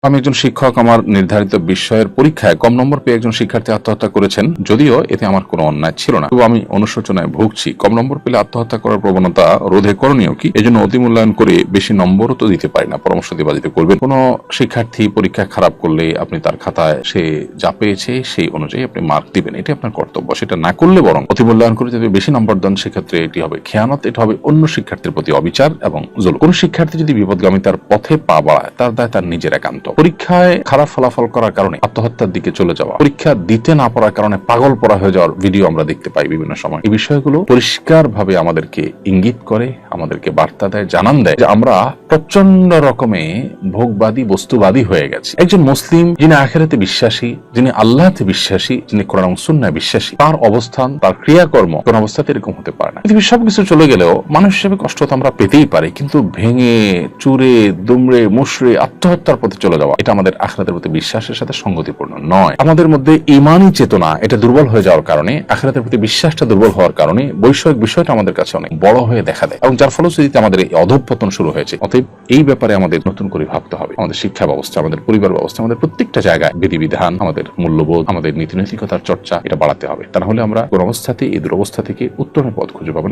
আমি একজন শিক্ষক। আমার নির্ধারিত বিষয়ের পরীক্ষায় কম নম্বর পেয়ে একজন শিক্ষার্থী আত্মহত্যা করেছেন। যদিও এতে আমার কোনো অন্যায় ছিল না, তবু আমি অনুশোচনায় ভুগছি। কম নম্বর পেলে আত্মহত্যা করার প্রবণতা রোধে করণীয় কি? এজন্য অতি মূল্যায়ন করে বেশি নম্বরও তো দিতে পারি না, পরামর্শ দিবা দিতে করবেন। কোনো শিক্ষার্থী পরীক্ষা খারাপ করলে আপনি তার খাতায় সে যা পেয়েছে সেই অনুযায়ী আপনি মার্ক দিবেন, এটি আপনার কর্তব্য। সেটা না করলে বরং অতি মূল্যায়ন করে যদি বেশি নম্বর দেন, সেক্ষেত্রে এটি হবে খেয়ানত, এটা হবে অন্য শিক্ষার্থীর প্রতি অবিচার এবং জুলুম। কোন শিক্ষার্থী যদি বিপদগামিতার পথে পা বাড়ায়, তার দায় তার নিজের একান্ত। পরীক্ষায় খারাপ ফলাফল করার কারণে আত্মহত্যার দিকে চলে যাওয়া, পরীক্ষা দিতে না পারার কারণে পাগল পড়া হয়ে যাওয়ার ভিডিও আমরা দেখতে পাই বিভিন্ন সময়। এই বিষয়গুলো পরিষ্কার ভাবে আমাদেরকে ইঙ্গিত করে, আমাদেরকে বার্তা দেয়, জানান দেয় যে আমরা প্রচন্ড রকমে ভোগবাদী, বস্তুবাদী হয়ে গেছি। একজন মুসলিম যিনি আখিরাতে বিশ্বাসী, যিনি আল্লাহতে বিশ্বাসী, যিনি কোরআন এবং সুন্নাহে বিশ্বাসী, তার অবস্থান, তার ক্রিয়াকর্ম কোন অবস্থাতে এরকম হতে পারে না। পৃথিবীর সবকিছু চলে গেলেও মানুষ হিসেবে কষ্ট তো আমরা পেতেই পারি, কিন্তু ভেঙে চুরে দুমড়ে মুশড়ে আত্মহত্যার পথে চলে যাওয়া, এটা আমাদের আখিরাতের প্রতি বিশ্বাসের সাথে সঙ্গতিপূর্ণ নয়। আমাদের মধ্যে ঈমানী চেতনা এটা দুর্বল হয়ে যাওয়ার কারণে, আখিরাতের প্রতি বিশ্বাসটা দুর্বল হওয়ার কারণে বৈষয়িক বিষয়টা আমাদের কাছে অনেক বড় হয়ে দেখা দেয়, এবং যার ফলশ্রুতিতে আমাদের এই অধঃপতন শুরু হয়েছে। অতএব এই ব্যাপারে আমাদের নতুন করে ভাবতে হবে। আমাদের শিক্ষা ব্যবস্থা, আমাদের পরিবার ব্যবস্থা, আমাদের প্রত্যেকটা জায়গায় বিধিবিধান, আমাদের মূল্যবোধ, আমাদের নীতি নৈতিকতার চর্চা, এটা বাড়াতে হবে। তা না হলে আমরা কোন অবস্থাতে এই দুরবস্থা থেকে উত্তরণের পথ খুঁজে পাবো না।